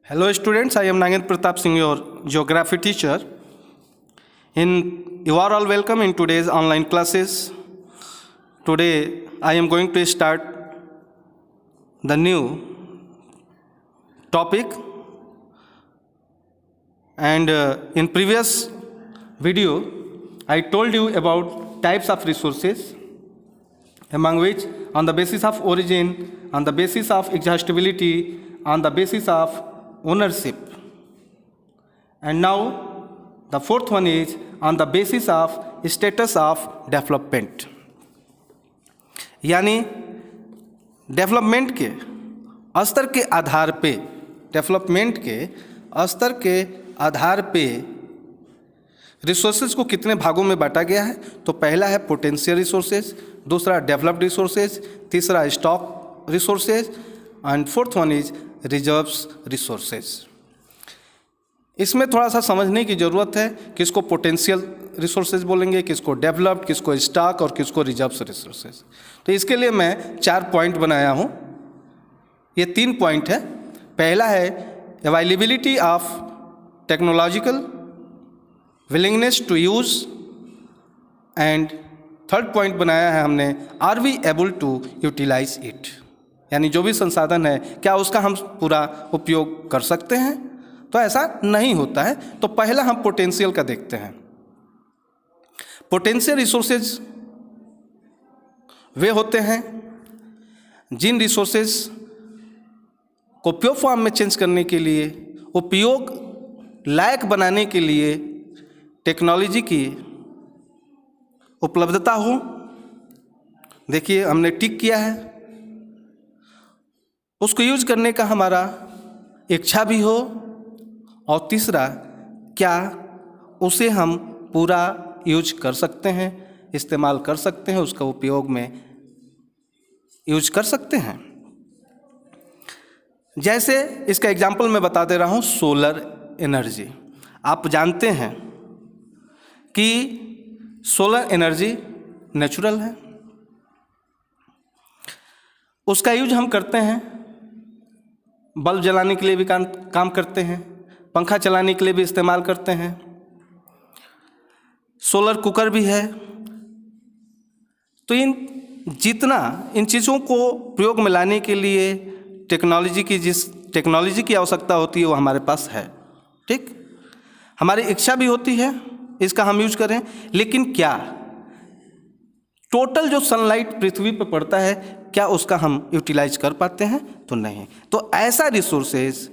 Hello students, I am Nagendra Pratap Singh, your geography teacher. You are all welcome in today's online classes. Today I am going to start the new topic, and in previous video I told you about types of resources, among which on the basis of origin, on the basis of exhaustibility, on the basis of ownership, and now the fourth one is on the basis of status of development. यानी development के स्तर के आधार पे, development के स्तर के आधार पे resources को कितने भागों में बांटा गया है। तो पहला है पोटेंशियल रिसोर्सेज, दूसरा डेवलप्ड रिसोर्सेज, तीसरा stock resources, and fourth one is reserves resources. इसमें थोड़ा सा समझने की ज़रूरत है, किसको पोटेंशियल रिसोर्सेज बोलेंगे, किसको डेवलप्ड, किसको स्टॉक और किसको रिजर्व्स रिसोर्सेज। तो इसके लिए मैं 4 पॉइंट बनाया हूँ। ये 3 पॉइंट है। पहला है availability of technological willingness to use, and third point बनाया है हमने are we able to utilise it, यानी जो भी संसाधन है क्या उसका हम पूरा उपयोग कर सकते हैं। तो ऐसा नहीं होता है। तो पहला हम पोटेंशियल का देखते हैं। पोटेंशियल रिसोर्सेज वे होते हैं जिन रिसोर्सेज को प्योर फॉर्म में चेंज करने के लिए, उपयोग लायक बनाने के लिए टेक्नोलॉजी की उपलब्धता हो। देखिए हमने टिक किया है, उसको यूज करने का हमारा इच्छा भी हो, और तीसरा क्या उसे हम पूरा यूज कर सकते हैं, इस्तेमाल कर सकते हैं, उसका उपयोग में यूज कर सकते हैं। जैसे इसका एग्जाम्पल मैं बता दे रहा हूँ, सोलर एनर्जी। आप जानते हैं कि सोलर एनर्जी नेचुरल है, उसका यूज हम करते हैं, बल्ब जलाने के लिए भी काम करते हैं, पंखा चलाने के लिए भी इस्तेमाल करते हैं, सोलर कुकर भी है। तो इन चीज़ों को प्रयोग में लाने के लिए जिस टेक्नोलॉजी की आवश्यकता होती है वो हमारे पास है। ठीक, हमारी इच्छा भी होती है इसका हम यूज करें, लेकिन क्या टोटल जो सनलाइट पृथ्वी पर पड़ता है क्या उसका हम यूटिलाइज कर पाते हैं? तो नहीं। तो ऐसा रिसोर्सेज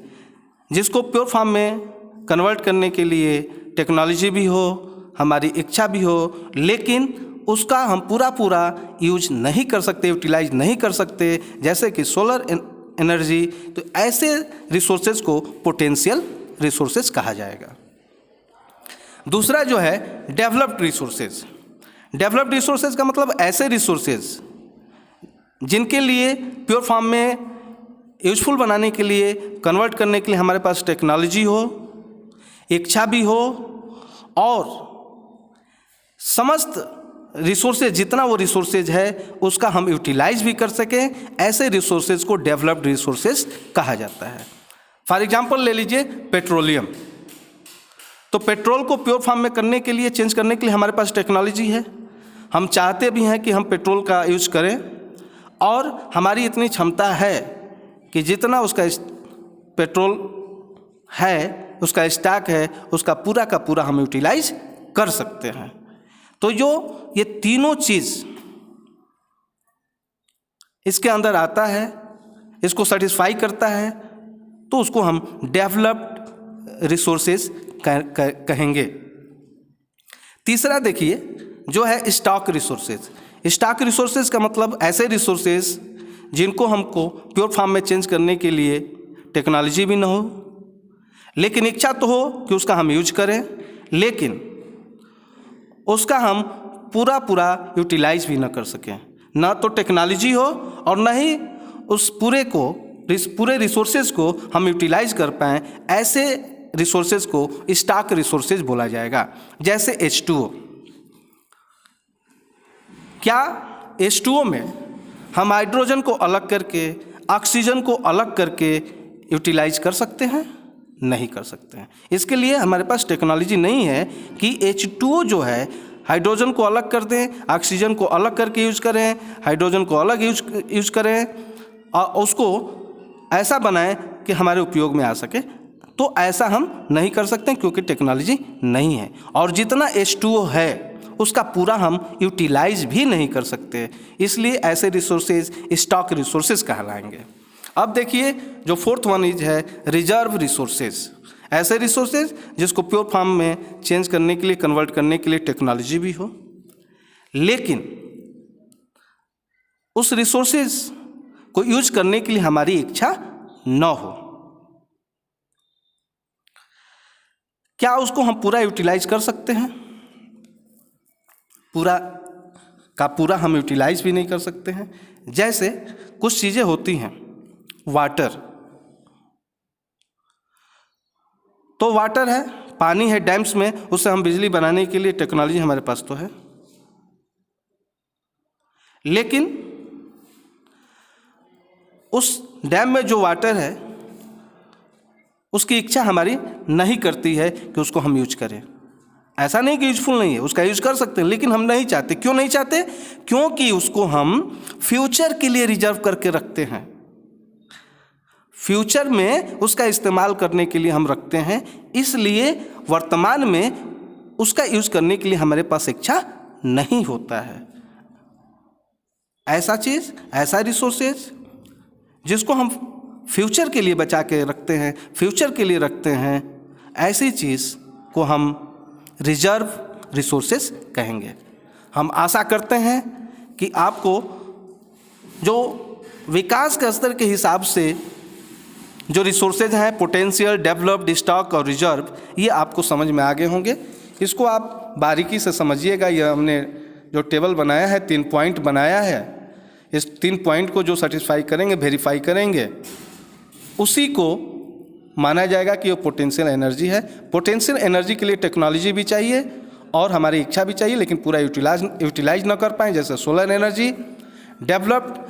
जिसको प्योर फॉर्म में कन्वर्ट करने के लिए टेक्नोलॉजी भी हो, हमारी इच्छा भी हो, लेकिन उसका हम पूरा यूज नहीं कर सकते, यूटिलाइज नहीं कर सकते, जैसे कि सोलर एनर्जी, तो ऐसे रिसोर्सेज को पोटेंशियल रिसोर्सेज कहा जाएगा। दूसरा जो है डेवलप्ड रिसोर्सेज। डेवलप्ड रिसोर्सेज का मतलब ऐसे रिसोर्सेज जिनके लिए प्योर फॉर्म में यूजफुल बनाने के लिए, कन्वर्ट करने के लिए हमारे पास टेक्नोलॉजी हो, इच्छा भी हो, और समस्त रिसोर्सेज जितना वो रिसोर्सेज है उसका हम यूटिलाइज भी कर सकें, ऐसे रिसोर्सेज को डेवलप्ड रिसोर्सेज कहा जाता है। फॉर एग्जांपल ले लीजिए पेट्रोलियम। तो पेट्रोल को प्योर फॉर्म में करने के लिए, चेंज करने के लिए हमारे पास टेक्नोलॉजी है, हम चाहते भी हैं कि हम पेट्रोल का यूज करें, और हमारी इतनी क्षमता है कि जितना उसका पेट्रोल है, उसका स्टॉक है, उसका पूरा का पूरा हम यूटिलाइज कर सकते हैं। तो जो ये तीनों चीज़ इसके अंदर आता है, इसको सेटिस्फाई करता है, तो उसको हम डेवलप्ड रिसोर्सेज कहेंगे। तीसरा देखिए जो है स्टॉक रिसोर्सेज। स्टॉक रिसोर्सेज का मतलब ऐसे रिसोर्सेज जिनको हमको प्योर फॉर्म में चेंज करने के लिए टेक्नोलॉजी भी ना हो, लेकिन इच्छा तो हो कि उसका हम यूज करें, लेकिन उसका हम पूरा यूटिलाइज भी ना कर सकें, ना तो टेक्नोलॉजी हो और ना ही उस पूरे रिसोर्सेज को हम यूटिलाइज कर पाएँ। ऐसे रिसोर्सेज को स्टॉक रिसोर्सेज बोला जाएगा। जैसे H2O। क्या H2O में हम हाइड्रोजन को अलग करके, ऑक्सीजन को अलग करके यूटिलाइज कर सकते हैं? नहीं कर सकते हैं। इसके लिए हमारे पास टेक्नोलॉजी नहीं है कि H2O जो है हाइड्रोजन को अलग कर दें, ऑक्सीजन को अलग करके यूज करें, हाइड्रोजन को अलग यूज करें और उसको ऐसा बनाएं कि हमारे उपयोग में आ सके। तो ऐसा हम नहीं कर सकते क्योंकि टेक्नोलॉजी नहीं है, और जितना H2O है उसका पूरा हम यूटिलाइज भी नहीं कर सकते। इसलिए ऐसे रिसोर्सेज स्टॉक रिसोर्सेज कहलाएंगे। अब देखिए जो फोर्थ वन है रिजर्व रिसोर्सेज। ऐसे रिसोर्सेज जिसको प्योर फॉर्म में चेंज करने के लिए, कन्वर्ट करने के लिए टेक्नोलॉजी भी हो, लेकिन उस रिसोर्सेज को यूज करने के लिए हमारी इच्छा न हो। क्या उसको हम पूरा यूटिलाइज कर सकते हैं? पूरा का पूरा हम यूटिलाइज भी नहीं कर सकते हैं। जैसे कुछ चीज़ें होती हैं, वाटर, तो वाटर है, पानी है डैम्स में, उससे हम बिजली बनाने के लिए टेक्नोलॉजी हमारे पास तो है, लेकिन उस डैम में जो वाटर है उसकी इच्छा हमारी नहीं करती है कि उसको हम यूज करें। ऐसा नहीं कि यूजफुल नहीं है, उसका यूज कर सकते हैं, लेकिन हम नहीं चाहते। क्यों नहीं चाहते? क्योंकि उसको हम फ्यूचर के लिए रिजर्व करके रखते हैं, फ्यूचर में उसका इस्तेमाल करने के लिए हम रखते हैं। इसलिए वर्तमान में उसका यूज करने के लिए हमारे पास इच्छा नहीं होता है। ऐसा चीज़, ऐसा रिसोर्सेज जिसको हम फ्यूचर के लिए बचा के रखते हैं, फ्यूचर के लिए रखते हैं, ऐसी चीज़ को हम रिजर्व रिसोर्सेज कहेंगे। हम आशा करते हैं कि आपको जो विकास के स्तर के हिसाब से जो रिसोर्सेज हैं, पोटेंशियल, डेवलप्ड, स्टॉक और रिजर्व, ये आपको समझ में आ गए होंगे। इसको आप बारीकी से समझिएगा। यह हमने जो टेबल बनाया है, 3 पॉइंट बनाया है, इस 3 पॉइंट को जो सेटिस्फाई करेंगे, वेरीफाई करेंगे, उसी को माना जाएगा कि वो पोटेंशियल एनर्जी है। पोटेंशियल एनर्जी के लिए टेक्नोलॉजी भी चाहिए और हमारी इच्छा भी चाहिए, लेकिन पूरा यूटिलाइज न कर पाएँ, जैसे सोलर एनर्जी। डेवलप्ड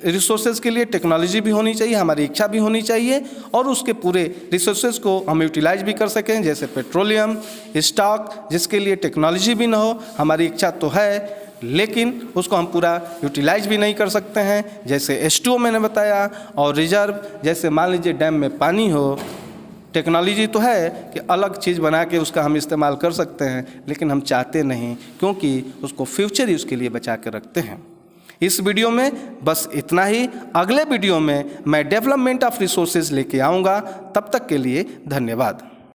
रिसोर्सेज के लिए टेक्नोलॉजी भी होनी चाहिए, हमारी इच्छा भी होनी चाहिए, और उसके पूरे रिसोर्सेज को हम यूटिलाइज भी कर सकें, जैसे पेट्रोलियम। स्टॉक जिसके लिए टेक्नोलॉजी भी ना हो, हमारी इच्छा तो है लेकिन उसको हम पूरा यूटिलाइज भी नहीं कर सकते हैं, जैसे H2O मैंने बताया। और रिजर्व, जैसे मान लीजिए डैम में पानी हो, टेक्नोलॉजी तो है कि अलग चीज़ बना के उसका हम इस्तेमाल कर सकते हैं, लेकिन हम चाहते नहीं क्योंकि उसको फ्यूचर यूज़ के लिए बचा के रखते हैं। इस वीडियो में बस इतना ही। अगले वीडियो में मैं डेवलपमेंट ऑफ रिसोर्सेज लेके आऊँगा। तब तक के लिए धन्यवाद।